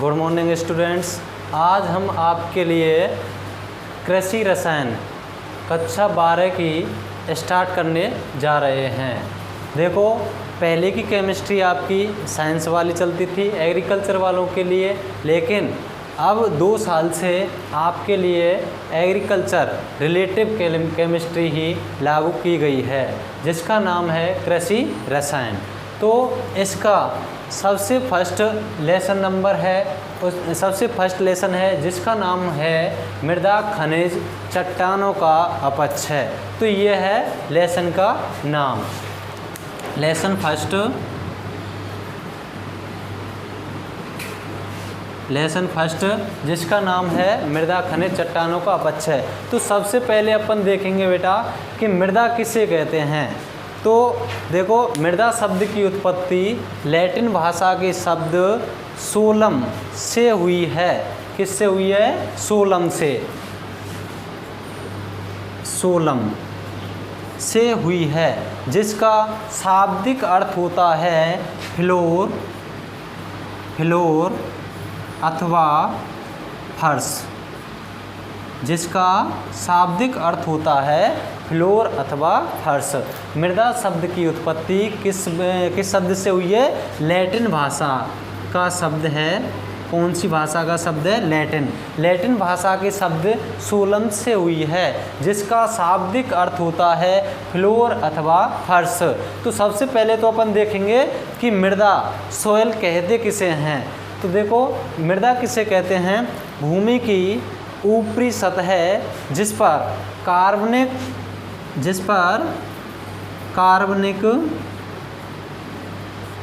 Good morning students. आज हम आपके लिए कृषि रसायन कक्षा 12 की स्टार्ट करने जा रहे हैं। देखो, पहले की केमिस्ट्री आपकी साइंस वाली चलती थी एग्रीकल्चर वालों के लिए, लेकिन अब 2 साल से आपके लिए एग्रीकल्चर रिलेटिव केमिस्ट्री ही लागू की गई है, जिसका नाम है कृषि रसायन। तो इसका सबसे फर्स्ट लेसन नंबर है, सबसे फर्स्ट लेसन है जिसका नाम है मृदा खनिज चट्टानों का अपक्षय। तो ये है लेसन का नाम। लेसन फर्स्ट जिसका नाम है मृदा खनिज चट्टानों का अपक्षय। तो सबसे पहले अपन देखेंगे बेटा कि मृदा किसे कहते हैं। तो देखो, मृदा शब्द की उत्पत्ति लैटिन भाषा के शब्द सोलम से हुई है। किससे हुई है? सोलम से हुई है, जिसका शाब्दिक अर्थ होता है फ्लोर अथवा फर्श। जिसका शाब्दिक अर्थ होता है फ्लोर अथवा फर्श। मृदा शब्द की उत्पत्ति किस शब्द से हुई है? लैटिन भाषा का शब्द है। कौन सी भाषा का शब्द है? लैटिन भाषा के शब्द सोलम से हुई है, जिसका शाब्दिक अर्थ होता है फ्लोर अथवा फर्श। तो सबसे पहले तो अपन देखेंगे कि मृदा सोयल कहते किसे हैं। तो देखो, मृदा किसे कहते हैं? भूमि की ऊपरी सतह जिस पर कार्बनिक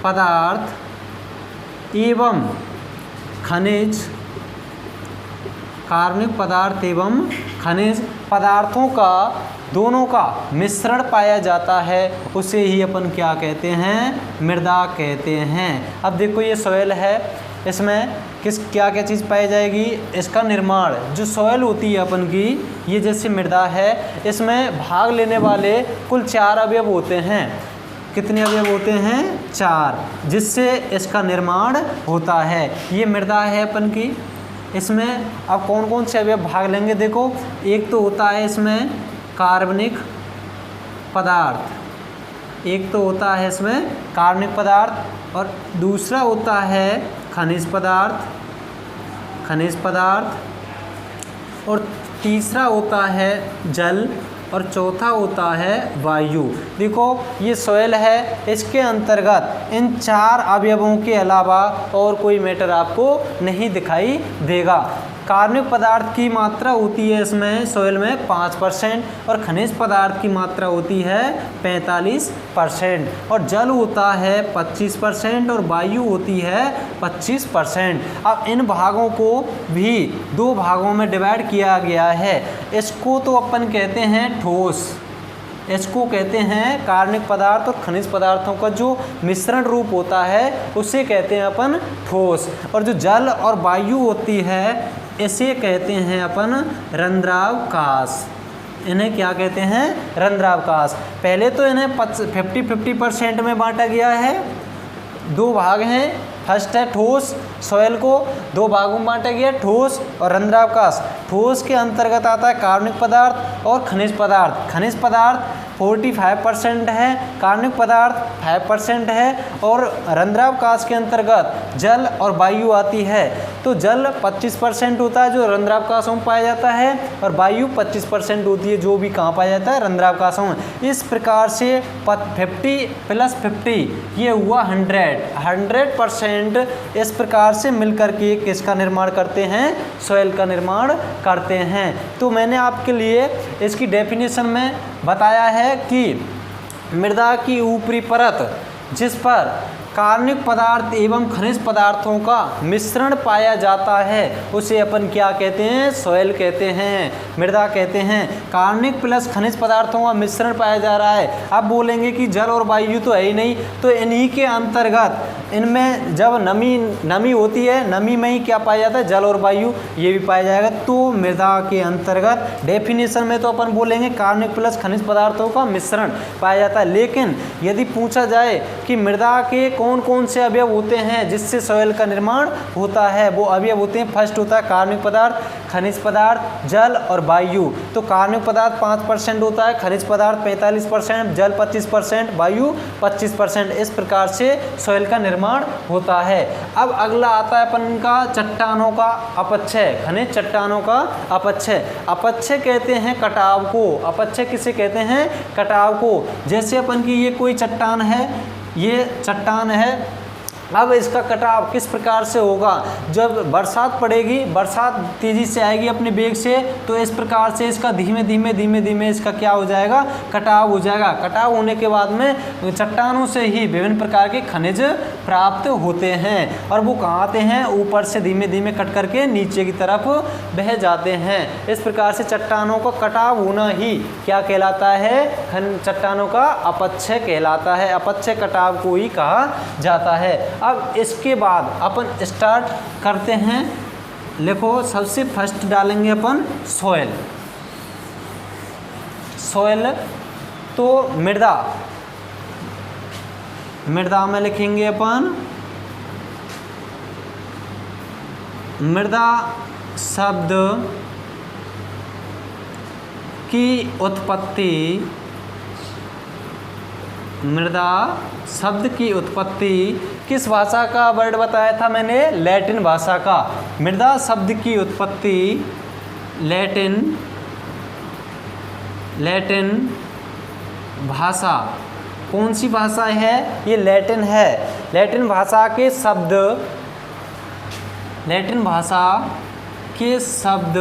पदार्थ एवं खनिज पदार्थों का दोनों का मिश्रण पाया जाता है, उसे ही अपन क्या कहते हैं? मृदा कहते हैं। अब देखो, ये सॉइल है, इसमें क्या चीज़ पाई जाएगी? इसका निर्माण। जो सॉइल होती है अपन की, ये जैसे मृदा है, इसमें भाग लेने वाले कुल 4 अवयव होते हैं। कितने अवयव होते हैं? 4, जिससे इसका निर्माण होता है। ये मृदा है अपन की। इसमें अब कौन कौन से अवयव भाग लेंगे? देखो, एक तो होता है इसमें कार्बनिक पदार्थ, और दूसरा होता है खनिज पदार्थ, और तीसरा होता है जल, और चौथा होता है वायु। देखो, ये सॉइल है, इसके अंतर्गत इन 4 अवयवों के अलावा और कोई मैटर आपको नहीं दिखाई देगा। कार्बनिक पदार्थ की मात्रा होती है इसमें सॉइल में 5%, और खनिज पदार्थ की मात्रा होती है 45%, और जल होता है 25%, और वायु होती है 25%। अब इन भागों को भी 2 भागों में डिवाइड किया गया है। इसको तो अपन कहते हैं ठोस, इसको कहते हैं कार्बनिक पदार्थ और खनिज पदार्थों का जो मिश्रण रूप होता है, उसे कहते हैं अपन ठोस। और जो जल और वायु होती है, इसे कहते हैं अपन रंध्रावकाश। इन्हें क्या कहते हैं? रंध्रावकाश। पहले तो इन्हें 50-50% में बांटा गया है। 2 भाग हैं। फर्स्ट है ठोस, सॉइल को 2 भागों में बांटा गया, ठोस और रंध्रावकाश। ठोस के अंतर्गत आता है कार्बनिक पदार्थ और खनिज पदार्थ। खनिज पदार्थ 45% है, कार्बनिक पदार्थ 5% है, और रंध्रावकाश के अंतर्गत जल और वायु आती है। तो जल 25% होता है, जो रंध्रावकाशों में पाया जाता है, और वायु 25% होती है, जो भी कहाँ पाया जाता है? रंध्रावकाशों में। इस प्रकार से 50 + 50 ये हुआ 100% इस प्रकार से मिलकर के किसका निर्माण करते हैं? सॉइल का निर्माण करते हैं। तो मैंने आपके लिए इसकी डेफिनेशन में बताया है कि मृदा की ऊपरी परत जिस पर कार्बनिक पदार्थ एवं खनिज पदार्थों का मिश्रण पाया जाता है, उसे अपन क्या कहते हैं? सॉइल कहते हैं, मृदा कहते हैं। कार्बनिक प्लस खनिज पदार्थों का मिश्रण पाया जा रहा है। अब बोलेंगे कि जल और वायु तो है ही नहीं, तो इन्हीं के अंतर्गत इनमें जब नमी होती है, नमी में ही क्या पाया जाता है? जल और वायु, ये भी पाया जाएगा। तो मृदा के अंतर्गत डेफिनेशन में तो अपन बोलेंगे कार्बनिक प्लस खनिज पदार्थों का मिश्रण पाया जाता है। लेकिन यदि पूछा जाए कि मृदा के कौन कौन से अवयव होते हैं जिससे सॉइल का निर्माण होता है? वो अवयव होते हैं, फर्स्ट होता है कार्बनिक पदार्थ, खनिज पदार्थ, जल और वायु। तो कार्बनिक पदार्थ 5% होता है, खनिज पदार्थ 45%, जल 25%, वायु 25%। इस प्रकार से सॉइल का निर्माण होता है। अब अगला आता है अपन का चट्टानों का अपक्षय, खनिज चट्टानों का अपक्षय। अपक्षय कहते हैं कटाव को। अपक्षय किसे कहते हैं? कटाव को। जैसे अपन की ये कोई चट्टान है, ये चट्टान है, अब इसका कटाव किस प्रकार से होगा? जब बरसात पड़ेगी, बरसात तेज़ी से आएगी अपने वेग से, तो इस प्रकार से इसका धीमे धीमे इसका क्या हो जाएगा? कटाव हो जाएगा। कटाव होने के बाद में चट्टानों से ही विभिन्न प्रकार के खनिज प्राप्त होते हैं, और वो कहाँ आते हैं? ऊपर से धीमे धीमे कट करके नीचे की तरफ बह जाते हैं। इस प्रकार से चट्टानों का कटाव होना ही क्या कहलाता है? चट्टानों का अपक्षय कहलाता है। अपक्षय कटाव को ही कहा जाता है। अब इसके बाद अपन स्टार्ट करते हैं। लिखो, सबसे फर्स्ट डालेंगे अपन सॉइल। सॉइल तो मृदा, मृदा में लिखेंगे अपन मृदा शब्द की उत्पत्ति, मृदा शब्द की उत्पत्ति किस भाषा का वर्ड बताया था मैंने? लैटिन भाषा का। मृदा शब्द की उत्पत्ति लैटिन भाषा। कौन सी भाषा है? ये लैटिन है। लैटिन भाषा के शब्द, लैटिन भाषा के शब्द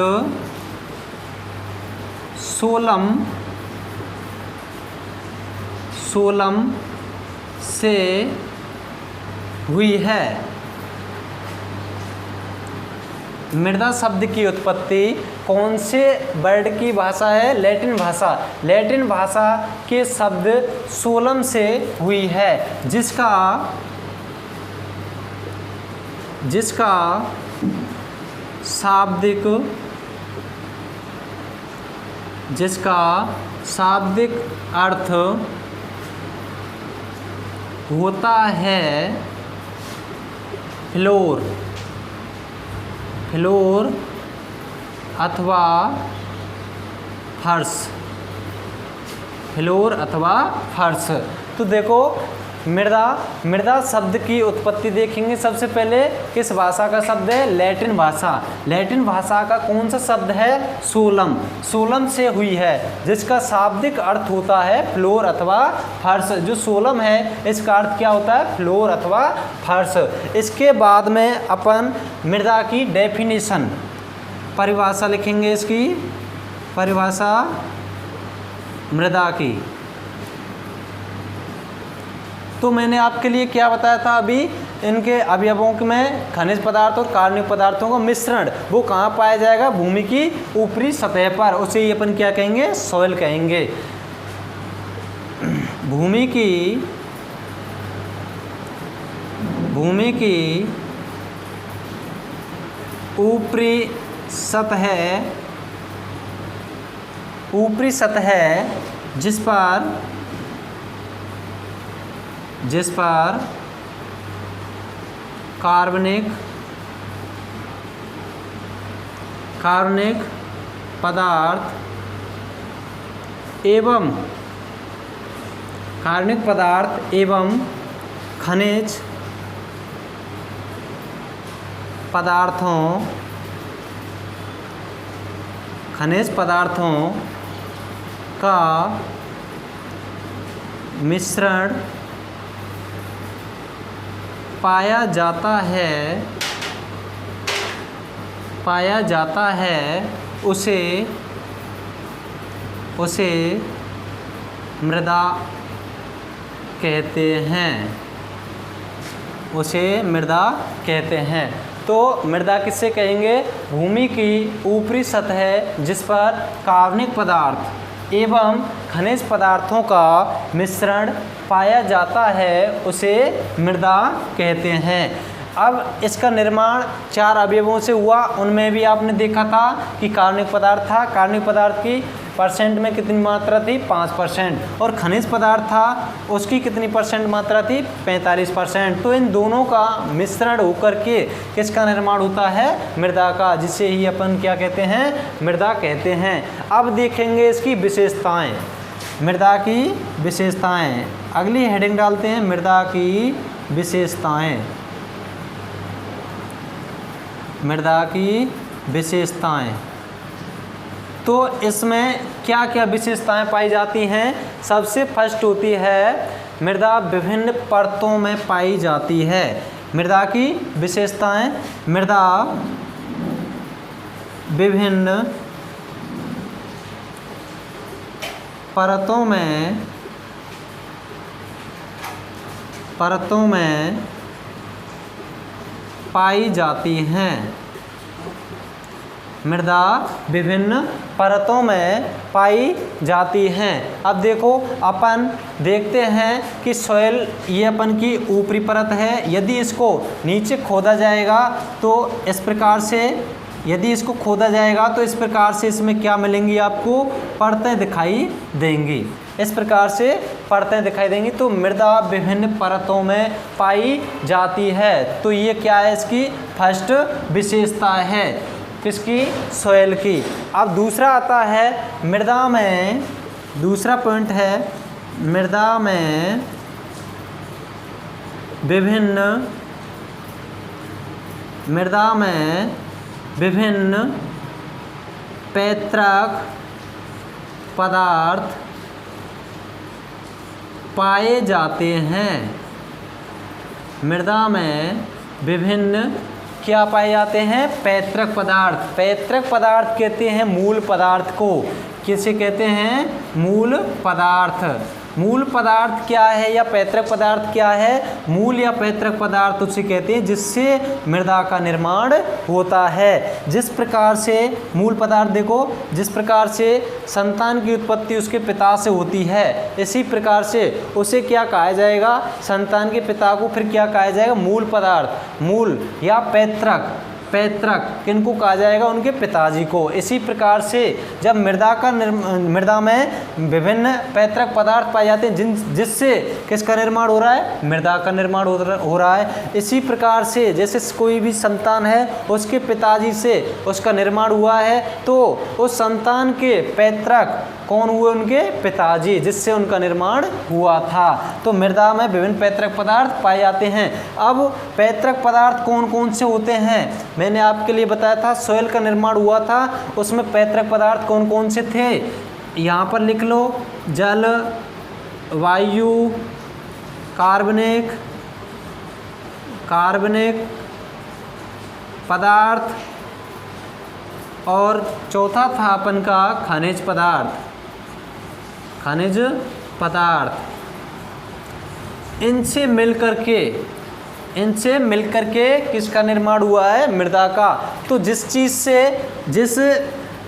सोलम से हुई है। मृदा शब्द की उत्पत्ति कौन से वर्ड की भाषा है? लैटिन भाषा। लैटिन भाषा के शब्द सोलम से हुई है, जिसका शाब्दिक अर्थ होता है फ्लोर अथवा फर्श। फ्लोर अथवा फर्श। तो देखो, मृदा शब्द की उत्पत्ति देखेंगे। सबसे पहले किस भाषा का शब्द है? लैटिन भाषा। लैटिन भाषा का कौन सा शब्द है? सोलम। सोलम से हुई है, जिसका शाब्दिक अर्थ होता है फ्लोर अथवा फर्श। जो सोलम है, इसका अर्थ क्या होता है? फ्लोर अथवा फर्श। इसके बाद में अपन मृदा की डेफिनेशन, परिभाषा लिखेंगे। इसकी परिभाषा मृदा की। तो मैंने आपके लिए क्या बताया था अभी? इनके अवयवों में खनिज पदार्थ और कार्बनिक पदार्थों का मिश्रण वो कहाँ पाया जाएगा? भूमि की ऊपरी सतह पर। उसे ही अपन क्या कहेंगे? सॉइल कहेंगे। भूमि की ऊपरी सतह जिस पर कार्बनिक पदार्थ एवं खनिज पदार्थों का मिश्रण पाया जाता है उसे मृदा कहते हैं। तो मृदा किससे कहेंगे? भूमि की ऊपरी सतह जिस पर कार्बनिक पदार्थ एवं खनिज पदार्थों का मिश्रण पाया जाता है, उसे मृदा कहते हैं। अब इसका निर्माण 4 अवयवों से हुआ। उनमें भी आपने देखा था कि कार्बनिक पदार्थ था, कार्बनिक पदार्थ की परसेंट में कितनी मात्रा थी 5%, और खनिज पदार्थ था उसकी कितनी परसेंट मात्रा थी 45%। तो इन दोनों का मिश्रण होकर के किसका निर्माण होता है, मृदा का, जिसे ही अपन क्या कहते हैं, मृदा कहते हैं। अब देखेंगे इसकी विशेषताएं, मृदा की विशेषताएं। अगली हेडिंग डालते हैं मृदा की विशेषताएं, मृदा की विशेषताएं। तो इसमें क्या क्या विशेषताएं पाई जाती हैं। सबसे फर्स्ट होती है मृदा विभिन्न परतों में पाई जाती है। मृदा की विशेषताएं, मृदा विभिन्न परतों में पाई जाती हैं। मृदा विभिन्न परतों में पाई जाती हैं। अब देखो अपन देखते हैं कि सॉइल ये अपन की ऊपरी परत है। यदि इसको नीचे खोदा जाएगा तो इस प्रकार से, यदि इसको खोदा जाएगा तो इस प्रकार से इसमें क्या मिलेंगी, आपको परतें दिखाई देंगी। इस प्रकार से परतें दिखाई देंगी। तो मृदा विभिन्न परतों में पाई जाती है। तो ये क्या है, इसकी फर्स्ट विशेषता है, किसकी, सॉइल की। अब दूसरा आता है मृदा में, दूसरा पॉइंट है मृदा में विभिन्न पैतृक पदार्थ पाए जाते हैं। मृदा में विभिन्न क्या पाए जाते हैं, पैतृक पदार्थ। पैतृक पदार्थ कहते हैं मूल पदार्थ को। किसे कहते हैं, मूल पदार्थ। मूल पदार्थ क्या है या पैतृक पदार्थ क्या है, मूल या पैतृक पदार्थ उसे कहते हैं जिससे मृदा का निर्माण होता है। जिस प्रकार से मूल पदार्थ, देखो जिस प्रकार से संतान की उत्पत्ति उसके पिता से होती है, इसी प्रकार से उसे क्या कहा जाएगा, संतान के पिता को फिर क्या कहा जाएगा, मूल पदार्थ। मूल या पैतृक, पैतृक किनको कहा जाएगा, उनके पिताजी को। इसी प्रकार से जब मृदा में विभिन्न पैतृक पदार्थ पाए जाते हैं जिससे किसका निर्माण हो रहा है, मृदा का निर्माण हो रहा है। इसी प्रकार से जैसे कोई भी संतान है उसके पिताजी से उसका निर्माण हुआ है, तो उस संतान के पैतृक कौन हुए, उनके पिताजी, जिससे उनका निर्माण हुआ था। तो मृदा में विभिन्न पैतृक पदार्थ पाए जाते हैं। अब पैतृक पदार्थ कौन कौन से होते हैं, मैंने आपके लिए बताया था सॉइल का निर्माण हुआ था, उसमें पैतृक पदार्थ कौन कौन से थे, यहाँ पर लिख लो, जल, वायु, कार्बनिक पदार्थ, और चौथा था अपन का खनिज पदार्थ। खनिज पदार्थ इनसे मिलकर के किसका निर्माण हुआ है, मृदा का। तो जिस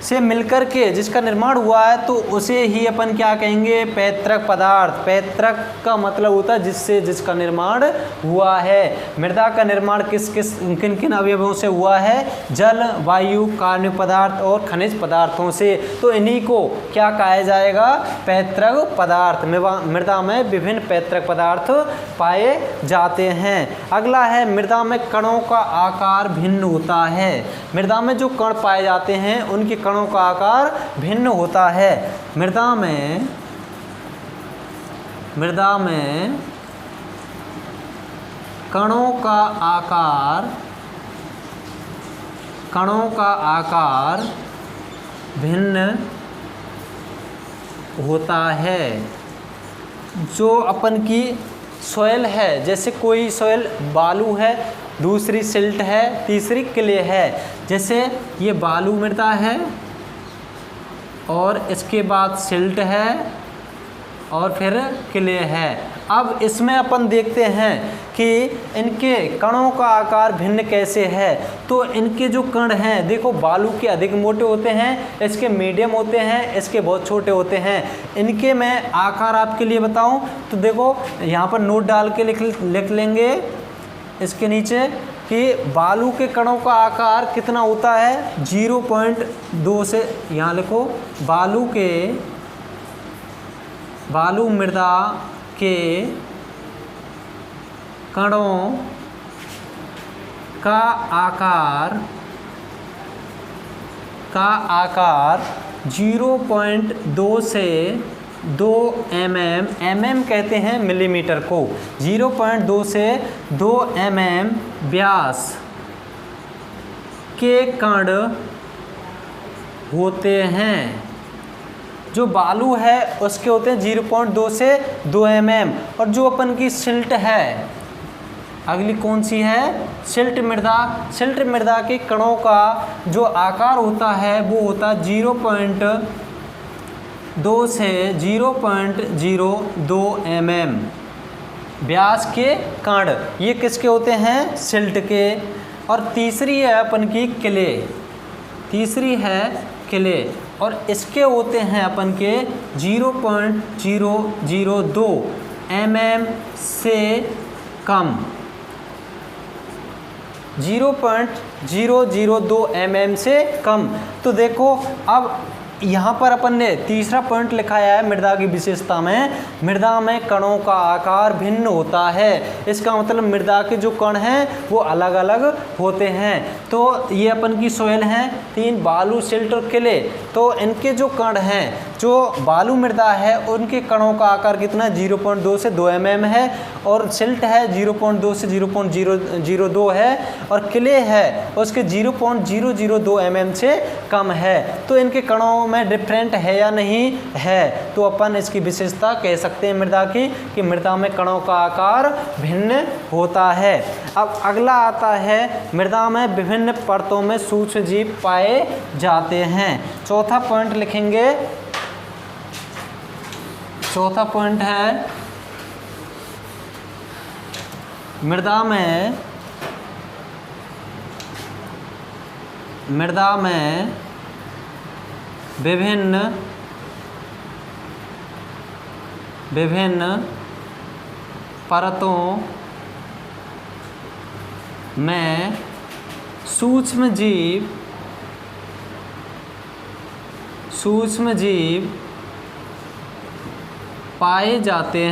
से मिलकर के जिसका निर्माण हुआ है तो उसे ही अपन क्या कहेंगे, पैतृक पदार्थ। पैतृक का मतलब होता है जिससे जिसका निर्माण हुआ है। मृदा का निर्माण किन किन अवयवों से हुआ है, जल, वायु, कार्बनिक पदार्थ और खनिज पदार्थों से। तो इन्हीं को क्या कहा जाएगा, पैतृक पदार्थ। मृदा में विभिन्न पैतृक पदार्थ पाए जाते हैं। अगला है मृदा में कणों का आकार भिन्न होता है। मृदा में जो कण पाए जाते हैं उनके कणों का आकार भिन्न होता है। मृदा में कणों का आकार भिन्न होता है। जो अपन की सॉइल है, जैसे कोई सॉइल बालू है, दूसरी सिल्ट है, तीसरी क्ले है। जैसे ये बालू मृदा है और इसके बाद सिल्ट है और फिर क्ले है। अब इसमें अपन देखते हैं कि इनके कणों का आकार भिन्न कैसे है। तो इनके जो कण हैं, देखो बालू के अधिक मोटे होते हैं, इसके मीडियम होते हैं, इसके बहुत छोटे होते हैं। इनके मैं आकार आपके लिए बताऊं तो देखो यहाँ पर नोट डाल के लिख लेंगे इसके नीचे कि बालू के कणों का आकार कितना होता है 0.2 से, यहाँ लिखो बालू मृदा के कणों का आकार 0.2 से 2 mm कहते हैं मिलीमीटर को, 0.2 से 2 mm व्यास के कण होते हैं। जो बालू है उसके होते हैं 0.2 से 2 mm। और जो अपन की सिल्ट है, अगली कौन सी है, सिल्ट मृदा। सिल्ट मृदा के कणों का जो आकार होता है वो होता है 0.2 से 0.02 mm व्यास के कण। ये किसके होते हैं, सिल्ट के। और तीसरी है अपन की क्ले, और इसके होते हैं अपन के 0.002 mm से कम, 0.002 mm से कम। तो देखो अब यहाँ पर अपन ने तीसरा पॉइंट लिखाया है मृदा की विशेषता में, मृदा में कणों का आकार भिन्न होता है। इसका मतलब मृदा के जो कण हैं वो अलग अलग होते हैं। तो ये अपन की सॉइल हैं 3, बालू, सिल्ट और क्ले। तो इनके जो कण हैं, जो बालू मृदा है उनके कणों का आकार कितना है 0.2 से 2 mm है, और सिल्ट है 0.2 से 0.002 है, और क्ले है उसके 0.002 mm से कम है। तो इनके कणों में डिफरेंट है या नहीं है, तो अपन इसकी विशेषता कह सकते हैं मृदा की कि मृदा में कणों का आकार भिन्न होता है। अब अगला आता है मृदा में विभिन्न परतों में सूक्ष्म जीव पाए जाते हैं। चौथा पॉइंट लिखेंगे, चौथा पॉइंट है मृदा में विभिन्न परतों में सूक्ष्म जीव पाए जाते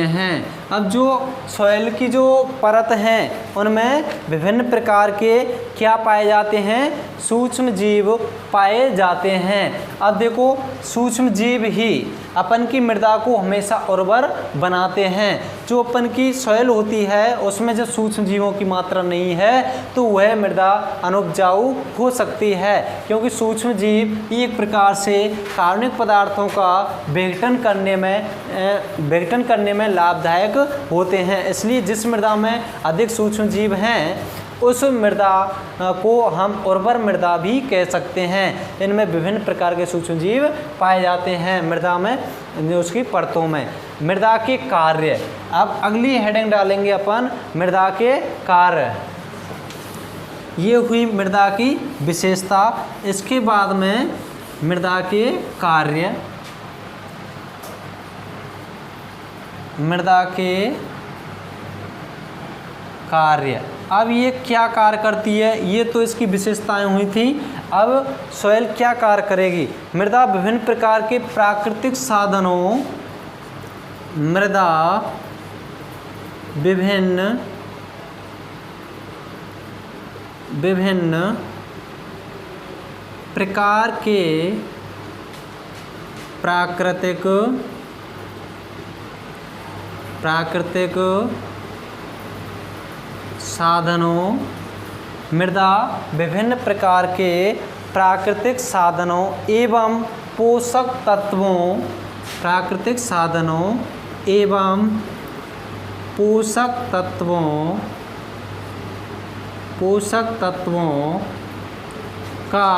हैं। अब जो सॉइल की जो परत हैं उनमें विभिन्न प्रकार के क्या पाए जाते हैं, सूक्ष्म जीव पाए जाते हैं। अब देखो सूक्ष्म जीव ही अपन की मृदा को हमेशा उर्वर बनाते हैं। जो अपन की सॉइल होती है उसमें जब सूक्ष्म जीवों की मात्रा नहीं है तो वह मृदा अनुपजाऊ हो सकती है, क्योंकि सूक्ष्म जीव एक प्रकार से कार्बनिक पदार्थों का विघटन करने में लाभदायक होते हैं। इसलिए जिस मृदा में अधिक सूक्ष्म जीव हैं उस मृदा को हम उर्वर मृदा भी कह सकते हैं। इनमें विभिन्न प्रकार के सूक्ष्म जीव पाए जाते हैं मृदा में, उसकी परतों में। मृदा के कार्य, अब अगली हेडिंग डालेंगे अपन मृदा के कार्य। ये हुई मृदा की विशेषता। इसके बाद में मृदा के कार्य, मृदा के कार्य। अब ये क्या कार्य करती है, ये तो इसकी विशेषताएं हुई थी। अब सॉइल क्या कार्य करेगी, मृदा विभिन्न प्रकार के प्राकृतिक साधनों, मृदा विभिन्न प्रकार के प्राकृतिक साधनों, मृदा विभिन्न प्रकार के प्राकृतिक साधनों एवं पोषक तत्वों, प्राकृतिक साधनों एवं पोषक तत्वों का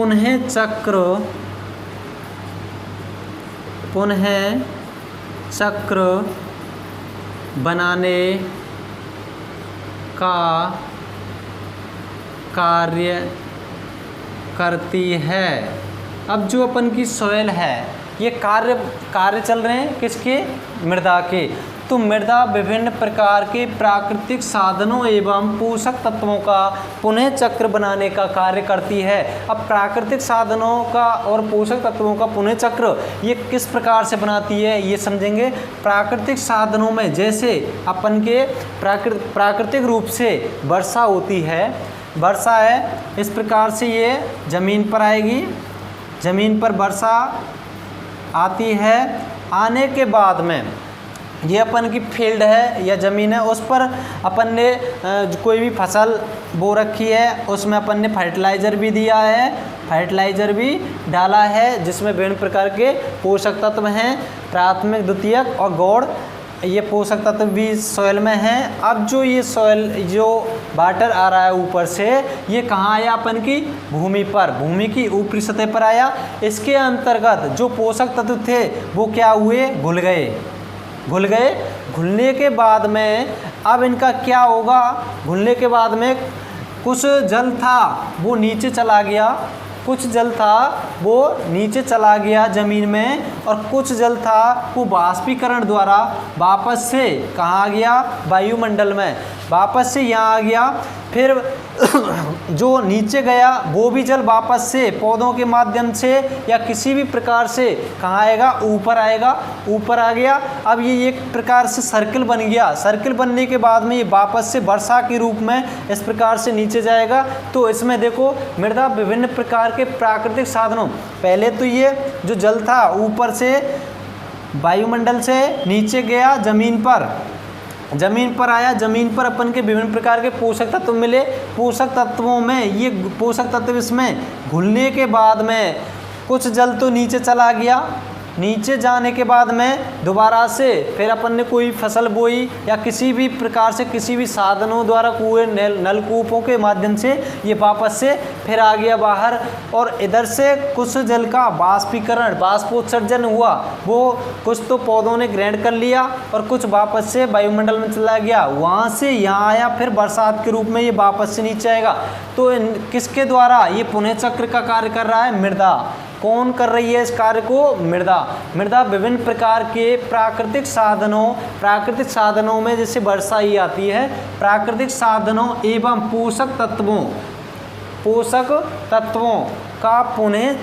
पुनः चक्र बनाने का कार्य करती है। अब जो अपन की सॉइल है ये कार्य चल रहे हैं किसके, मृदा के। तो मृदा विभिन्न प्रकार के प्राकृतिक साधनों एवं पोषक तत्वों का पुनः चक्र बनाने का कार्य करती है। अब प्राकृतिक साधनों का और पोषक तत्वों का पुनः चक्र ये किस प्रकार से बनाती है ये समझेंगे। प्राकृतिक साधनों में जैसे अपन के प्राकृतिक रूप से वर्षा होती है, वर्षा है इस प्रकार से ये ज़मीन पर आएगी, ज़मीन पर वर्षा आती है, आने के बाद में ये अपन की फील्ड है या ज़मीन है, उस पर अपन ने कोई भी फसल बो रखी है, उसमें अपन ने फर्टिलाइज़र भी दिया है, फर्टिलाइज़र भी डाला है, जिसमें विभिन्न प्रकार के पोषक तत्व हैं, प्राथमिक, द्वितीयक और गौड़, ये पोषक तत्व भी सॉइल में हैं। अब जो ये सॉइल जो वाटर आ रहा है ऊपर से, ये कहाँ आया अपन की भूमि पर, भूमि की ऊपरी सतह पर आया। इसके अंतर्गत जो पोषक तत्व थे वो क्या हुए, घुल गए। घुलने के बाद में अब इनका क्या होगा, घुलने के बाद में कुछ जल था वो नीचे चला गया, कुछ जल था वो नीचे चला गया ज़मीन में, और कुछ जल था वो वाष्पीकरण द्वारा वापस से कहाँ आ गया, वायुमंडल में वापस से यहाँ आ गया। फिर जो नीचे गया वो भी जल वापस से पौधों के माध्यम से या किसी भी प्रकार से कहाँ आएगा, ऊपर आएगा, ऊपर आ गया। अब ये एक प्रकार से सर्कल बन गया। सर्कल बनने के बाद में ये वापस से वर्षा के रूप में इस प्रकार से नीचे जाएगा। तो इसमें देखो मृदा विभिन्न प्रकार के प्राकृतिक साधनों, पहले तो ये जो जल था ऊपर से वायुमंडल से नीचे गया ज़मीन पर आया, ज़मीन पर अपन के विभिन्न प्रकार के पोषक तत्व मिले। पोषक तत्वों में ये पोषक तत्व इसमें घुलने के बाद में कुछ जल तो नीचे चला गया, नीचे जाने के बाद में दोबारा से फिर अपन ने कोई फसल बोई या किसी भी प्रकार से किसी भी साधनों द्वारा कुएं नलकूपों के माध्यम से ये वापस से फिर आ गया बाहर, और इधर से कुछ जल का वाष्पीकरण वाष्पोत्सर्जन हुआ, वो कुछ तो पौधों ने ग्रहण कर लिया और कुछ वापस से वायुमंडल में चला गया, वहाँ से यहाँ आया, फिर बरसात के रूप में ये वापस से नीचे आएगा। तो किसके द्वारा ये पुनः चक्र का कार्य कर रहा है, मृदा। कौन कर रही है इस कार्य को, मृदा। मृदा विभिन्न प्रकार के प्राकृतिक साधनों में जैसे वर्षा ही आती है, प्राकृतिक साधनों एवं पोषक तत्वों का पुनः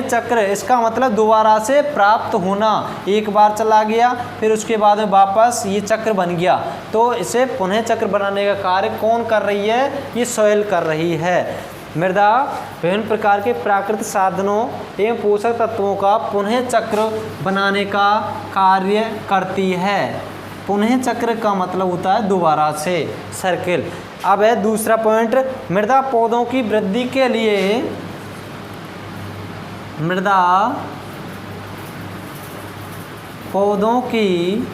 चक्र इसका मतलब दोबारा से प्राप्त होना। एक बार चला गया फिर उसके बाद में वापस ये चक्र बन गया, तो इसे पुनः चक्र बनाने का कार्य कौन कर रही है, ये सॉइल कर रही है। मृदा विभिन्न प्रकार के प्राकृतिक साधनों एवं पोषक तत्वों का पुनः चक्र बनाने का कार्य करती है। पुनः चक्र का मतलब होता है दोबारा से, सर्किल। अब है दूसरा पॉइंट, मृदा पौधों की वृद्धि के लिए मृदा पौधों की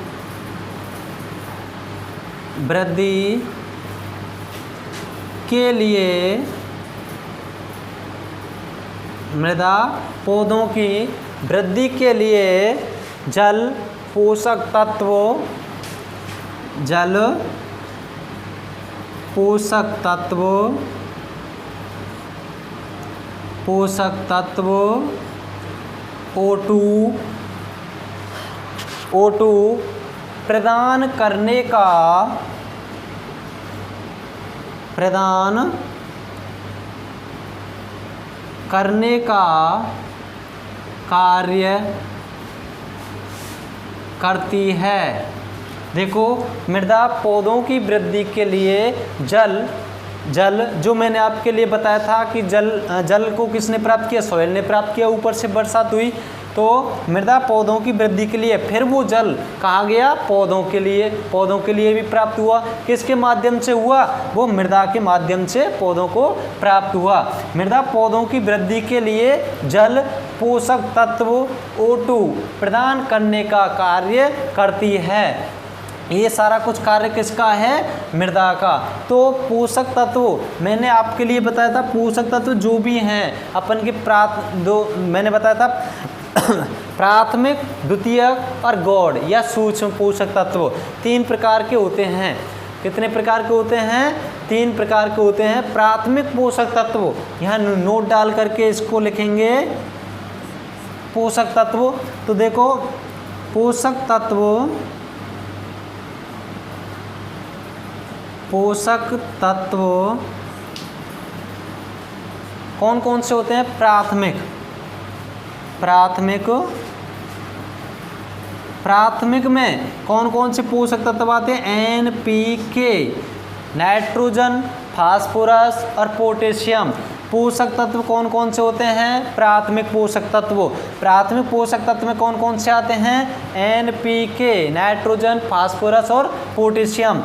वृद्धि के लिए जल, पोषक तत्व O2 प्रदान करने का कार्य करती है। देखो मृदा पौधों की वृद्धि के लिए जल जो मैंने आपके लिए बताया था कि जल को किसने प्राप्त किया, सॉइल ने प्राप्त किया, ऊपर से बरसात हुई, तो मृदा पौधों की वृद्धि के लिए फिर वो जल कहाँ गया, पौधों के लिए भी प्राप्त हुआ। किसके माध्यम से हुआ, वो मृदा के माध्यम से पौधों को प्राप्त हुआ। मृदा पौधों की वृद्धि के लिए जल, पोषक तत्व O2 प्रदान करने का कार्य करती है। ये सारा कुछ कार्य किसका है, मृदा का। तो पोषक तत्व मैंने आपके लिए बताया था, पोषक तत्व जो भी हैं अपन के मैंने बताया था प्राथमिक, द्वितीयक और गौड़ या सूक्ष्म पोषक तत्व 3 प्रकार के होते हैं। कितने प्रकार के होते हैं, 3 प्रकार के होते हैं। प्राथमिक पोषक तत्व, यहाँ नोट डाल करके इसको लिखेंगे, पोषक तत्व, तो देखो पोषक तत्व कौन कौन से होते हैं? प्राथमिक में कौन कौन से पोषक तत्व आते हैं? NPK, नाइट्रोजन, फास्फोरस और पोटेशियम। पोषक तत्व कौन कौन से होते हैं? प्राथमिक पोषक तत्व। प्राथमिक पोषक तत्व में कौन कौन से आते हैं? NPK, नाइट्रोजन, फास्फोरस और पोटेशियम।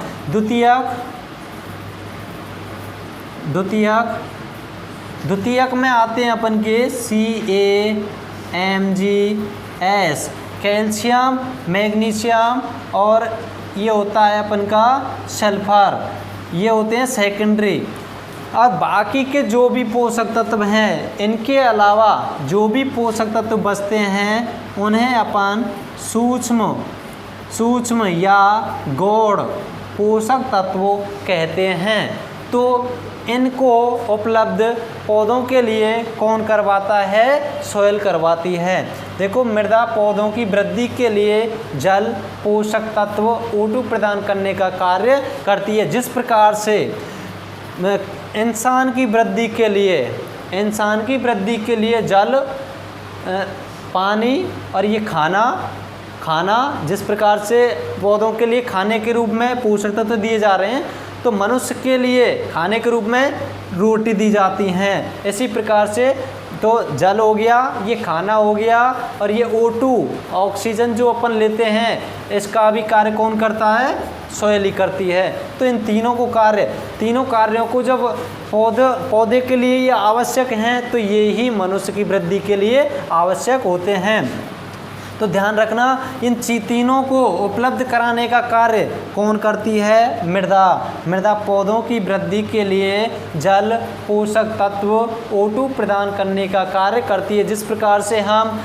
द्वितीयक में आते हैं अपन के CaMgS, कैल्शियम, मैग्नीशियम और ये होता है अपन का सल्फर, ये होते हैं सेकेंडरी। अब बाकी के जो भी पोषक तत्व हैं, इनके अलावा जो भी पोषक तत्व बचते हैं उन्हें अपन सूक्ष्म या गौण पोषक तत्व कहते हैं। तो इनको उपलब्ध पौधों के लिए कौन करवाता है? सॉइल करवाती है। देखो मृदा पौधों की वृद्धि के लिए जल, पोषक तत्व, O2 प्रदान करने का कार्य करती है। जिस प्रकार से इंसान की वृद्धि के लिए जल, पानी और ये खाना जिस प्रकार से पौधों के लिए खाने के रूप में पोषक तत्व दिए जा रहे हैं, तो मनुष्य के लिए खाने के रूप में रोटी दी जाती हैं। इसी प्रकार से तो जल हो गया, ये खाना हो गया, और ये O2 ऑक्सीजन जो अपन लेते हैं, इसका भी कार्य कौन करता है? सॉइल ही करती है। तो इन तीनों कार्यों को जब पौधे के लिए ये आवश्यक हैं, तो ये ही मनुष्य की वृद्धि के लिए आवश्यक होते हैं। तो ध्यान रखना, इन तीनों को उपलब्ध कराने का कार्य कौन करती है? मृदा पौधों की वृद्धि के लिए जल, पोषक तत्व, O2 प्रदान करने का कार्य करती है। जिस प्रकार से हम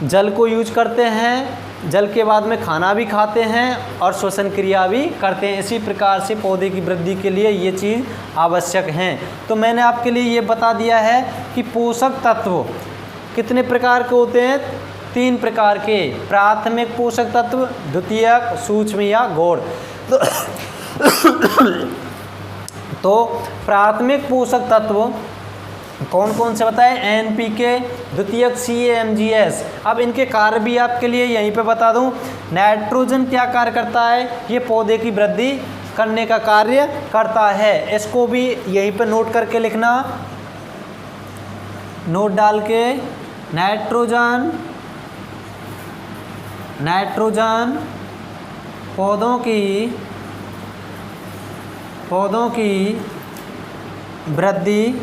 जल को यूज करते हैं, जल के बाद में खाना भी खाते हैं और श्वसन क्रिया भी करते हैं, इसी प्रकार से पौधे की वृद्धि के लिए ये चीज़ आवश्यक हैं। तो मैंने आपके लिए ये बता दिया है कि पोषक तत्व कितने प्रकार के होते हैं? 3 प्रकार के। प्राथमिक पोषक तत्व, द्वितीयक, सूक्ष्म या गौण। तो प्राथमिक पोषक तत्व कौन कौन से बताए? NPK, द्वितीयक CaMgS। अब इनके कार्य भी आपके लिए यहीं पे बता दूं। नाइट्रोजन क्या कार्य करता है? ये पौधे की वृद्धि करने का कार्य करता है। इसको भी यहीं पे नोट करके लिखना, नोट डाल के। नाइट्रोजन पौधों की वृद्धि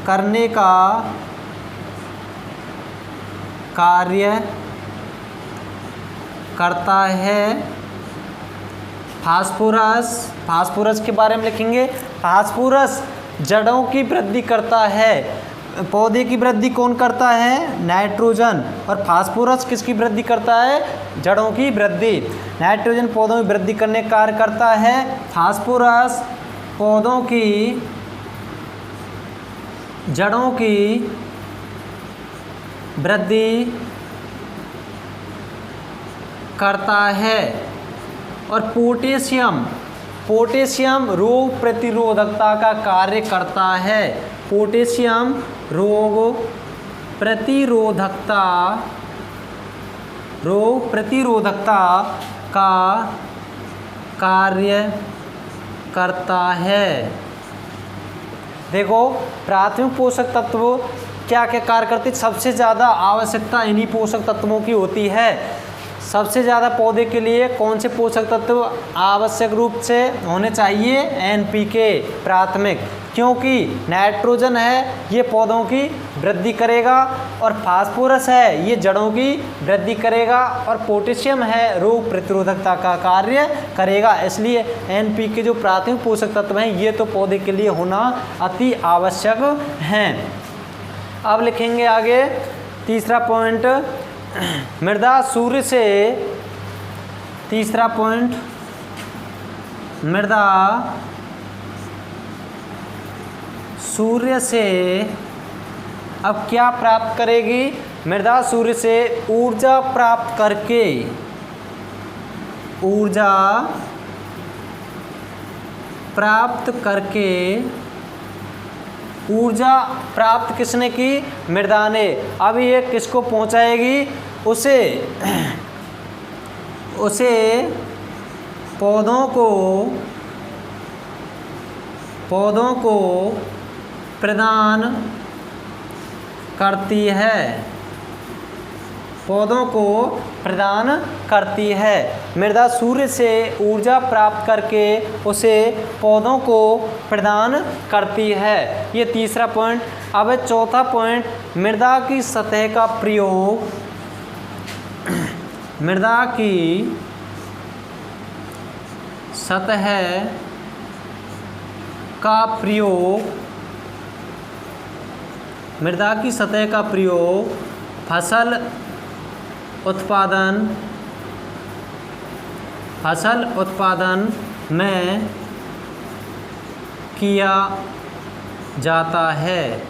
करने का कार्य करता है। फास्फोरस के बारे में लिखेंगे। फास्फोरस जड़ों की वृद्धि करता है। पौधे की वृद्धि कौन करता है? नाइट्रोजन। और फास्फोरस किसकी वृद्धि करता है? जड़ों की वृद्धि। नाइट्रोजन पौधों की वृद्धि करने का कार्य करता है। फास्फोरस पौधों की जड़ों की वृद्धि करता है। और पोटेशियम रोग प्रतिरोधकता का कार्य करता है। पोटेशियम रोग प्रतिरोधकता का कार्य करता है। देखो प्राथमिक पोषक तत्व क्या क्या कार्य करते हैं? सबसे ज़्यादा आवश्यकता इन्हीं पोषक तत्वों की होती है। सबसे ज़्यादा पौधे के लिए कौन से पोषक तत्व आवश्यक रूप से होने चाहिए? NPK प्राथमिक, क्योंकि नाइट्रोजन है ये पौधों की वृद्धि करेगा, और फास्फोरस है ये जड़ों की वृद्धि करेगा, और पोटेशियम है रोग प्रतिरोधकता का कार्य करेगा। इसलिए NPK जो प्राथमिक पोषक तत्व हैं ये तो पौधे के लिए होना अति आवश्यक हैं। अब लिखेंगे आगे तीसरा पॉइंट, मृदा सूर्य से। तीसरा पॉइंट, मृदा सूर्य से अब क्या प्राप्त करेगी? मृदा सूर्य से ऊर्जा प्राप्त करके, ऊर्जा प्राप्त करके, ऊर्जा प्राप्त किसने की? मृदा ने। अब ये किसको पहुंचाएगी? उसे पौधों को प्रदान करती है, पौधों को प्रदान करती है। मृदा सूर्य से ऊर्जा प्राप्त करके उसे पौधों को प्रदान करती है। ये तीसरा पॉइंट। अब चौथा पॉइंट, मृदा की सतह का प्रयोग, मृदा की सतह का प्रयोग, मृदा की सतह का प्रयोग फसल उत्पादन में किया जाता है,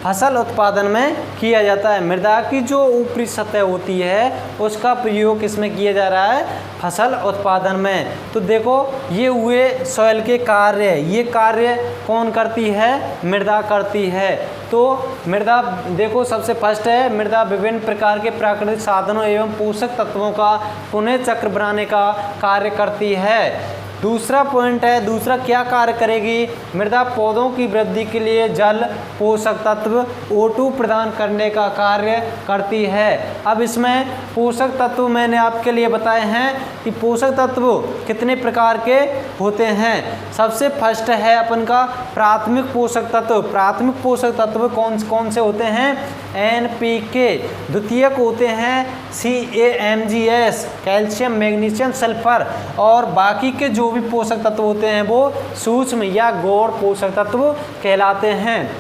फसल उत्पादन में किया जाता है। मृदा की जो ऊपरी सतह होती है उसका प्रयोग किसमें किया जा रहा है? फसल उत्पादन में। तो देखो ये हुए सॉइल के कार्य, ये कार्य कौन करती है? मृदा करती है। तो मृदा देखो सबसे फर्स्ट है, मृदा विभिन्न प्रकार के प्राकृतिक साधनों एवं पोषक तत्वों का पुनः चक्र बनाने का कार्य करती है। दूसरा पॉइंट है, दूसरा क्या कार्य करेगी? मृदा पौधों की वृद्धि के लिए जल, पोषक तत्व, O2 प्रदान करने का कार्य करती है। अब इसमें पोषक तत्व मैंने आपके लिए बताए हैं कि पोषक तत्व कितने प्रकार के होते हैं। सबसे फर्स्ट है अपन का प्राथमिक पोषक तत्व। प्राथमिक पोषक तत्व कौन कौन से होते हैं? NPK। द्वितीयक होते हैं CAMGS, कैल्शियम, मैग्नीशियम, सल्फर। और बाकी के जो भी पोषक तत्व होते हैं वो सूक्ष्म या गौण पोषक तत्व कहलाते हैं।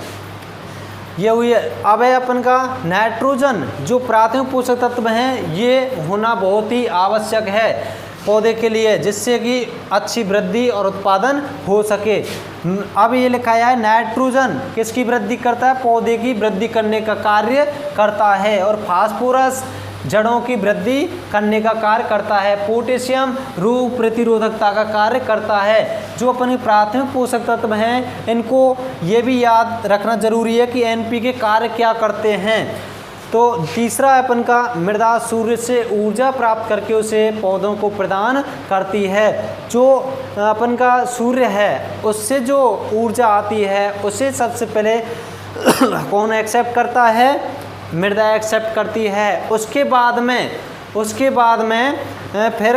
ये हुई। अब है अपन का नाइट्रोजन। जो प्राथमिक पोषक तत्व हैं ये होना बहुत ही आवश्यक है पौधे के लिए, जिससे कि अच्छी वृद्धि और उत्पादन हो सके। अब ये लिखा है नाइट्रोजन किसकी वृद्धि करता है? पौधे की वृद्धि करने का कार्य करता है। और फास्फोरस जड़ों की वृद्धि करने का कार्य करता है। पोटेशियम रोग प्रतिरोधकता का कार्य करता है। जो अपनी प्राथमिक पोषक तत्व हैं इनको ये भी याद रखना जरूरी है कि NPK कार्य क्या करते हैं। तो तीसरा अपन का मृदा सूर्य से ऊर्जा प्राप्त करके उसे पौधों को प्रदान करती है। जो अपन का सूर्य है उससे जो ऊर्जा आती है उसे सबसे पहले कौन एक्सेप्ट करता है? मृदा एक्सेप्ट करती है। उसके बाद में फिर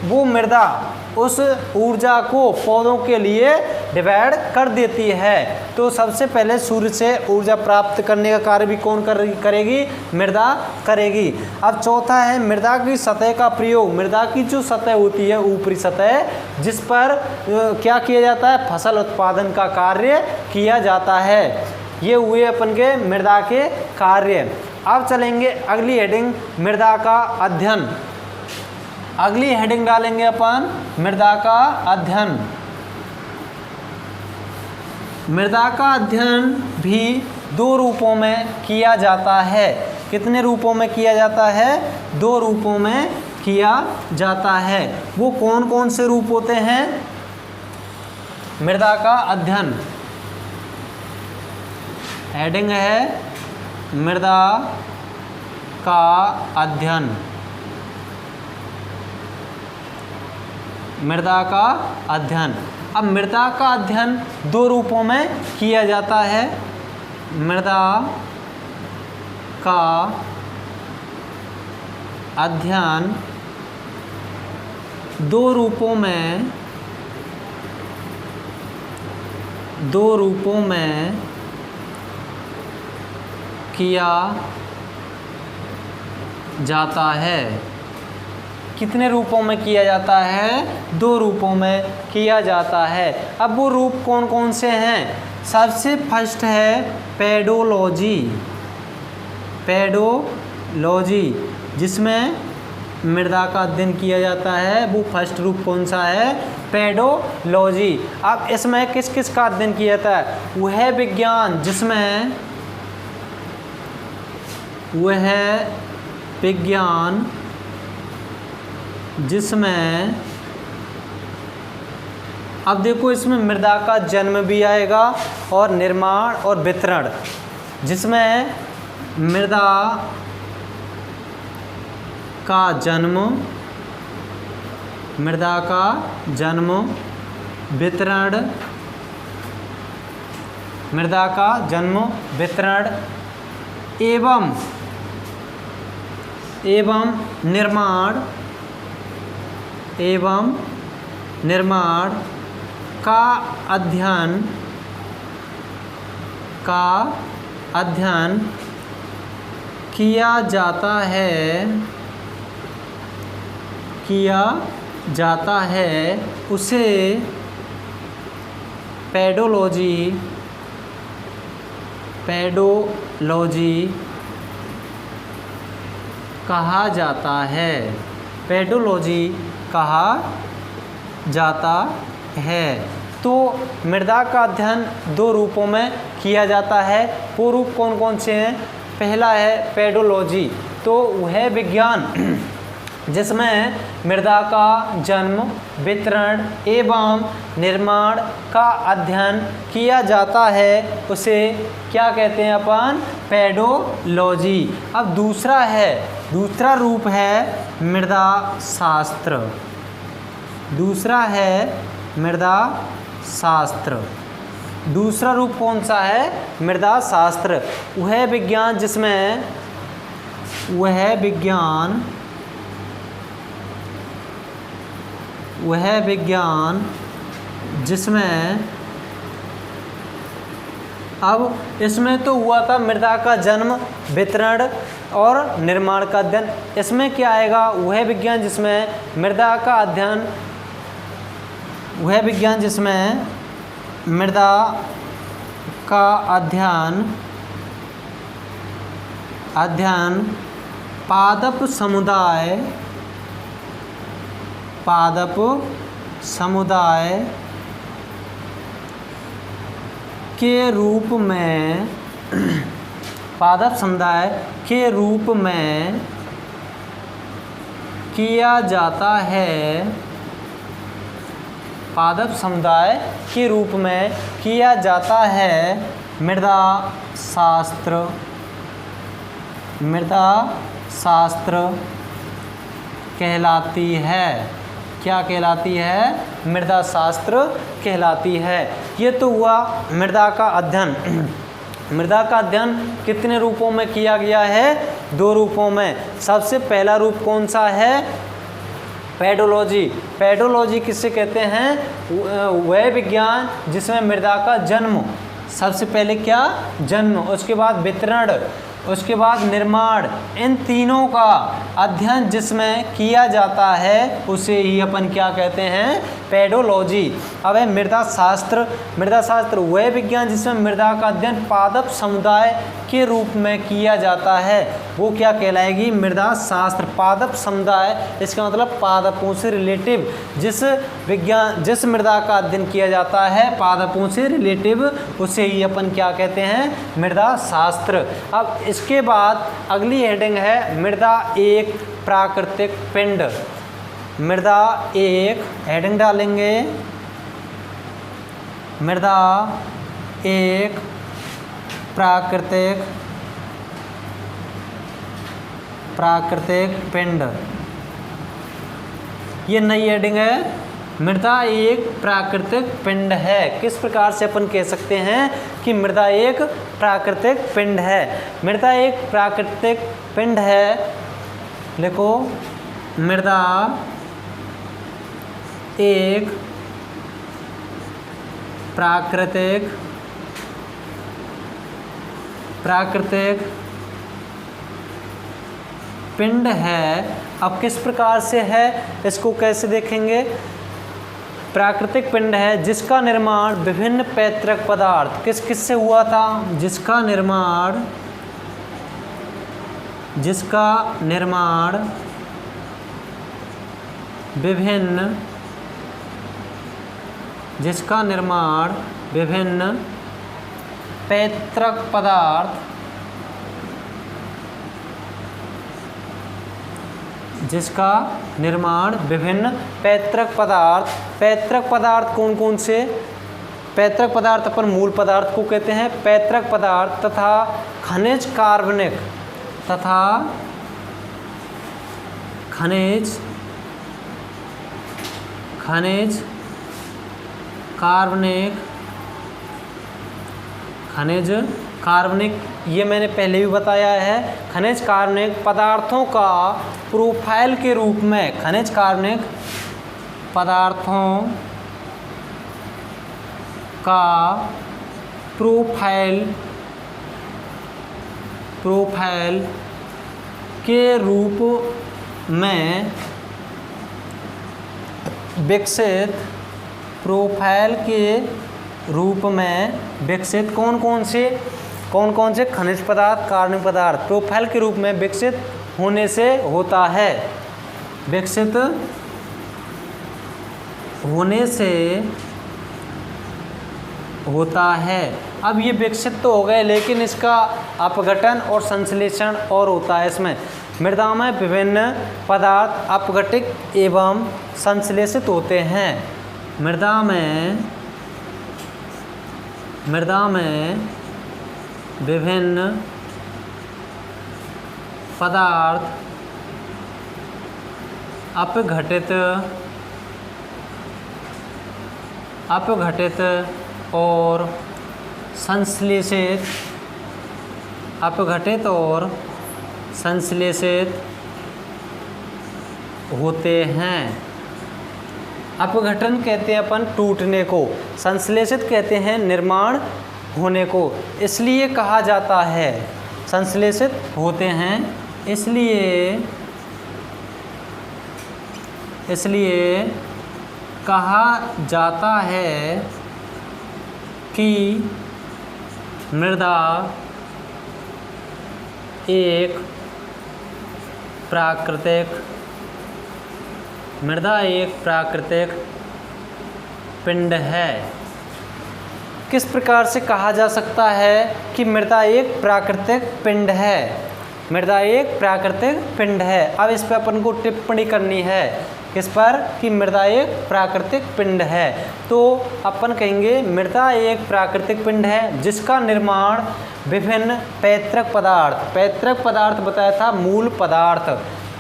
वो मृदा उस ऊर्जा को पौधों के लिए डिवाइड कर देती है। तो सबसे पहले सूर्य से ऊर्जा प्राप्त करने का कार्य भी कौन करेगी? मृदा करेगी। अब चौथा है मृदा की सतह का प्रयोग। मृदा की जो सतह होती है ऊपरी सतह, जिस पर क्या किया जाता है? फसल उत्पादन का कार्य किया जाता है। ये हुए अपन के मृदा के कार्य। अब चलेंगे अगली हेडिंग, मृदा का अध्ययन। अगली हेडिंग डालेंगे अपन मृदा का अध्ययन। मृदा का अध्ययन भी दो रूपों में किया जाता है। कितने रूपों में किया जाता है? दो रूपों में किया जाता है। वो कौन कौन से रूप होते हैं मृदा का अध्ययन? हेडिंग है मृदा का अध्ययन। मृदा का अध्ययन। अब मृदा का अध्ययन दो रूपों में किया जाता है। मृदा का अध्ययन दो रूपों में किया जाता है। कितने रूपों में किया जाता है? दो रूपों में किया जाता है। अब वो रूप कौन कौन से हैं? सबसे फर्स्ट है पेडोलॉजी। पेडोलॉजी जिसमें मृदा का अध्ययन किया जाता है वो फर्स्ट रूप कौन सा है? पेडोलॉजी। अब इसमें किस किस का अध्ययन किया जाता है? वह विज्ञान जिसमें अब देखो इसमें मृदा का जन्म भी आएगा और निर्माण और वितरण, जिसमें मृदा का जन्म वितरण, मृदा का जन्म वितरण एवं निर्माण का अध्ययन किया जाता है उसे पेडोलॉजी कहा जाता है। पेडोलॉजी कहा जाता है। तो मृदा का अध्ययन दो रूपों में किया जाता है। वो रूप कौन कौन से हैं? पहला है पेडोलॉजी, तो वह विज्ञान जिसमें मृदा का जन्म वितरण एवं निर्माण का अध्ययन किया जाता है उसे क्या कहते हैं अपन? पेडोलॉजी। अब दूसरा रूप है मृदा शास्त्र। दूसरा रूप कौन सा है? मृदा शास्त्र। वह विज्ञान जिसमें अब इसमें तो हुआ था मृदा का जन्म वितरण और निर्माण का अध्ययन। इसमें क्या आएगा? वह विज्ञान जिसमें मृदा का अध्ययन पादप समुदाय के रूप में किया जाता है। पादप समुदाय के रूप में किया जाता है मृदा शास्त्र कहलाती है। क्या कहलाती है? मृदा शास्त्र कहलाती है। ये तो हुआ मृदा का अध्ययन। मृदा का अध्ययन कितने रूपों में किया गया है? दो रूपों में। सबसे पहला रूप कौन सा है? पेडोलॉजी। पेडोलॉजी किससे कहते हैं? वह विज्ञान जिसमें मृदा का जन्म, सबसे पहले क्या? जन्म, उसके बाद वितरण, उसके बाद निर्माण, इन तीनों का अध्ययन जिसमें किया जाता है उसे ही अपन क्या कहते हैं? पेडोलॉजी। अब है मृदा शास्त्र वह विज्ञान जिसमें मृदा का अध्ययन पादप समुदाय के रूप में किया जाता है वो क्या कहलाएगी? मृदा शास्त्र। पादप समुदाय इसका मतलब पादपों से रिलेटिव जिस मृदा का अध्ययन किया जाता है पादपों से रिलेटिव उसे ही अपन क्या कहते हैं? मृदा शास्त्र। अब इसके बाद अगली हेडिंग है मृदा एक प्राकृतिक पिंड। मृदा एक, हेडिंग डालेंगे मृदा एक प्राकृतिक पिंड। ये नई हेडिंग है। मृदा एक प्राकृतिक पिंड है। किस प्रकार से अपन कह सकते हैं कि मृदा एक प्राकृतिक पिंड है? मृदा एक प्राकृतिक पिंड है, लिखो मृदा एक प्राकृतिक पिंड है। अब किस प्रकार से है इसको कैसे देखेंगे? प्राकृतिक पिंड है जिसका निर्माण विभिन्न पैतृक पदार्थ किस से हुआ था? जिसका निर्माण विभिन्न जिसका निर्माण विभिन्न पैतृक पदार्थ जिसका निर्माण विभिन्न पैतृक पदार्थ कौन कौन से? पैतृक पदार्थ अपन मूल पदार्थ को कहते हैं। पैतृक पदार्थ तथा खनिज कार्बनिक खनिज कार्बनिक ये मैंने पहले भी बताया है। खनिज कार्बनिक पदार्थों का प्रोफाइल के रूप में खनिज कार्बनिक पदार्थों का प्रोफाइल के रूप में विकसित कौन कौन से खनिज पदार्थ कार्बनिक पदार्थ प्रोफाइल के रूप में विकसित होने से होता है। विकसित होने से होता है। अब ये विकसित तो हो गए, लेकिन इसका अपघटन और संश्लेषण और होता है। इसमें मृदा में विभिन्न पदार्थ अपघटित एवं संश्लेषित होते हैं। मृदा में विभिन्न पदार्थ अपघटित और संश्लेषित होते हैं। अपघटन कहते हैं अपन टूटने को, संश्लेषित कहते हैं निर्माण होने को। इसलिए कहा जाता है संश्लेषित होते हैं, इसलिए कहा जाता है कि मृदा एक प्राकृतिक पिंड है। किस प्रकार से कहा जा सकता है कि मृदा एक प्राकृतिक पिंड है? मृदा एक प्राकृतिक पिंड है। अब इस पर अपन को टिप्पणी करनी है, किस पर? कि मृदा एक प्राकृतिक पिंड है। तो अपन कहेंगे मृदा एक प्राकृतिक पिंड है जिसका निर्माण विभिन्न पैतृक पदार्थ बताया था, मूल पदार्थ,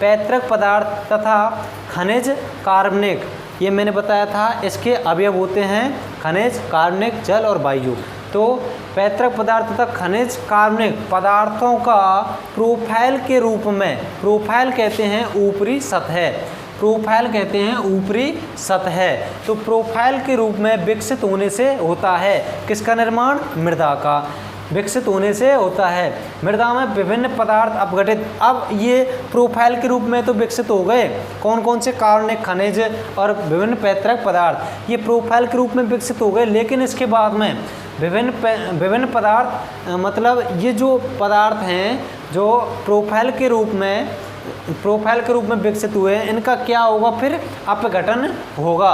पैतृक पदार्थ तथा खनिज कार्बनिक, ये मैंने बताया था। इसके अवयव होते हैं खनिज कार्बनिक, जल और वायु। तो पैतृक पदार्थ तथा खनिज कार्बनिक पदार्थों का प्रोफाइल के रूप में, प्रोफाइल कहते हैं ऊपरी सतह, तो प्रोफाइल के रूप में विकसित होने से होता है। किसका निर्माण? मृदा का विकसित होने से होता है। मृदा में विभिन्न पदार्थ अपघटित, अब ये प्रोफाइल के रूप में तो विकसित हो गए, कौन कौन से कार्बनिक, खनिज और विभिन्न पैतृक पदार्थ, ये प्रोफाइल के रूप में विकसित हो गए। लेकिन इसके बाद में विभिन्न पदार्थ, मतलब ये जो पदार्थ हैं जो प्रोफाइल के रूप में विकसित हुए, इनका क्या होगा? फिर अपघटन होगा।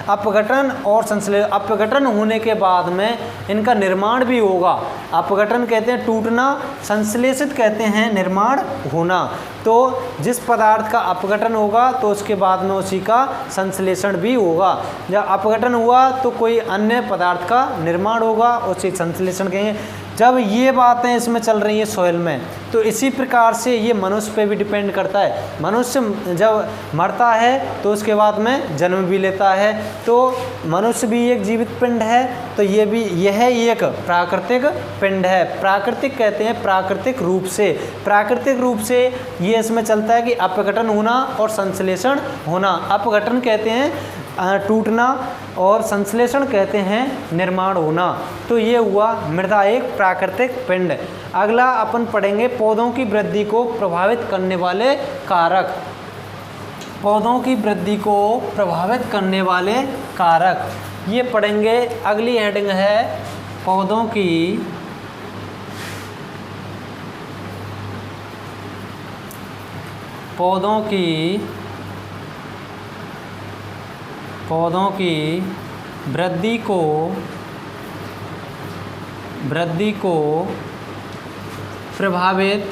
अपघटन और संश्लेषण, अपघटन होने के बाद में इनका निर्माण भी होगा। अपघटन कहते हैं टूटना, संश्लेषित कहते हैं निर्माण होना। तो जिस पदार्थ का अपघटन होगा तो उसके बाद में उसी का संश्लेषण भी होगा। जब अपघटन हुआ तो कोई अन्य पदार्थ का निर्माण होगा, उसे संश्लेषण कहेंगे। जब ये बातें इसमें चल रही हैं सॉइल में, तो इसी प्रकार से ये मनुष्य पे भी डिपेंड करता है। मनुष्य जब मरता है तो उसके बाद में जन्म भी लेता है, तो मनुष्य भी एक जीवित पिंड है, तो यह एक प्राकृतिक पिंड है। प्राकृतिक कहते हैं प्राकृतिक रूप से ये इसमें चलता है कि अपघटन होना और संश्लेषण होना। अपघटन कहते हैं टूटना और संश्लेषण कहते हैं निर्माण होना। तो ये हुआ मृदा एक प्राकृतिक पिंड। अगला अपन पढ़ेंगे पौधों की वृद्धि को प्रभावित करने वाले कारक। पौधों की वृद्धि को प्रभावित करने वाले कारक ये पढ़ेंगे। अगली हेडिंग है पौधों की पौधों की वृद्धि को प्रभावित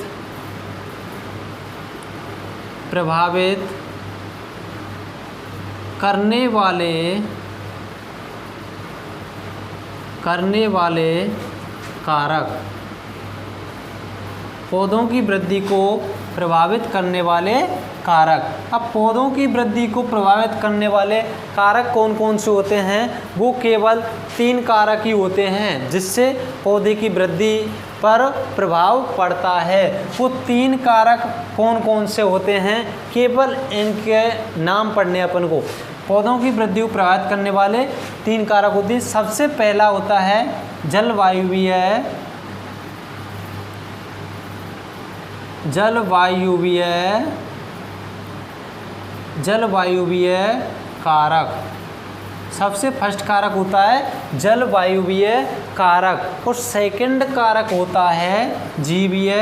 करने वाले कारक। पौधों की वृद्धि को प्रभावित करने वाले कारक। अब पौधों की वृद्धि को प्रभावित करने वाले कारक कौन कौन से होते हैं? वो केवल 3 कारक ही होते हैं जिससे पौधे की वृद्धि पर प्रभाव पड़ता है। वो 3 कारक कौन कौन से होते हैं? केवल इनके नाम पढ़ने अपन को। पौधों की वृद्धि को प्रभावित करने वाले 3 कारक होते हैं। सबसे पहला होता है जलवायुवीय कारक। सबसे फर्स्ट कारक होता है जलवायुवीय कारक और सेकंड कारक होता है जीवीय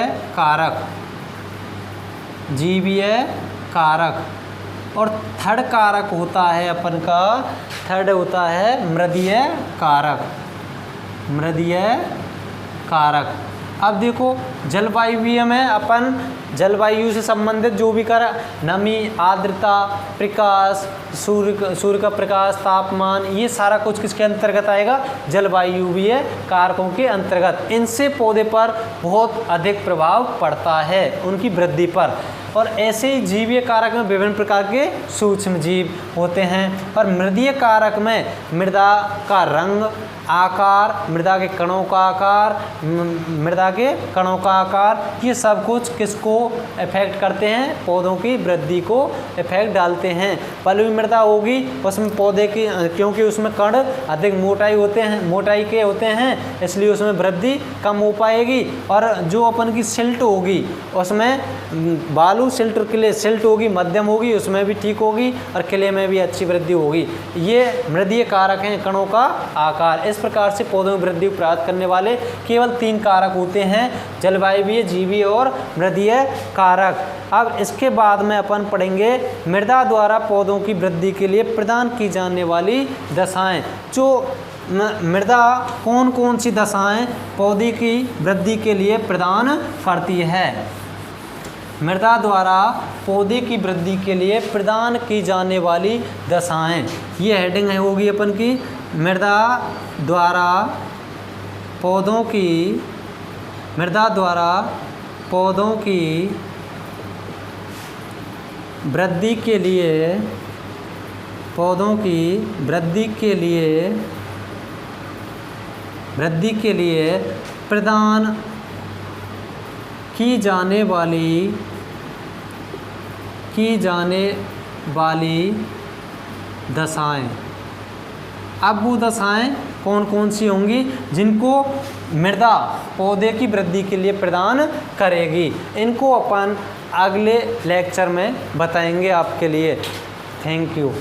कारक और थर्ड कारक होता है अपन का मृदीय कारक। अब देखो जलवायुवीय में अपन जलवायु से संबंधित जो भी नमी, आर्द्रता, प्रकाश, सूर्य का प्रकाश, तापमान, ये सारा कुछ किसके अंतर्गत आएगा? जलवायुवीय कारकों के अंतर्गत। इनसे पौधे पर बहुत अधिक प्रभाव पड़ता है उनकी वृद्धि पर। और ऐसे ही जीवीय कारक में विभिन्न प्रकार के सूक्ष्म जीव होते हैं और मृदीय कारक में मृदा का रंग, आकार, मृदा के कणों का आकार, ये सब कुछ किसको इफेक्ट करते हैं? पौधों की वृद्धि को इफेक्ट डालते हैं। पलवी मृदा होगी उसमें पौधे की, क्योंकि उसमें कण अधिक मोटाई के होते हैं इसलिए उसमें वृद्धि कम हो पाएगी। और जो अपन की सिल्ट होगी उसमें बालू सिल्ट और क्ले सिल्ट होगी, मध्यम होगी, उसमें भी ठीक होगी और क्ले में भी अच्छी वृद्धि होगी। ये मृदीय कारक हैं, कणों का आकार। इस प्रकार से पौधों में वृद्धि को प्रभावित करने वाले केवल 3 कारक होते हैं, जलवायुवीय, जीवीय और मृदीय कारक। अब इसके बाद में अपन पढ़ेंगे मृदा द्वारा पौधों की वृद्धि के लिए प्रदान की जाने वाली दशाएं। जो मृदा कौन कौन सी दशाएं पौधे की वृद्धि के लिए प्रदान करती है? मृदा द्वारा पौधे की वृद्धि के लिए प्रदान की जाने वाली दशाएं, ये हेडिंग होगी अपन की। मृदा द्वारा पौधों की वृद्धि के लिए प्रदान की जाने वाली दशाएं। अब वो दशाएं कौन कौन सी होंगी जिनको मृदा पौधे की वृद्धि के लिए प्रदान करेगी? इनको अपन अगले लेक्चर में बताएंगे आपके लिए। Thank you.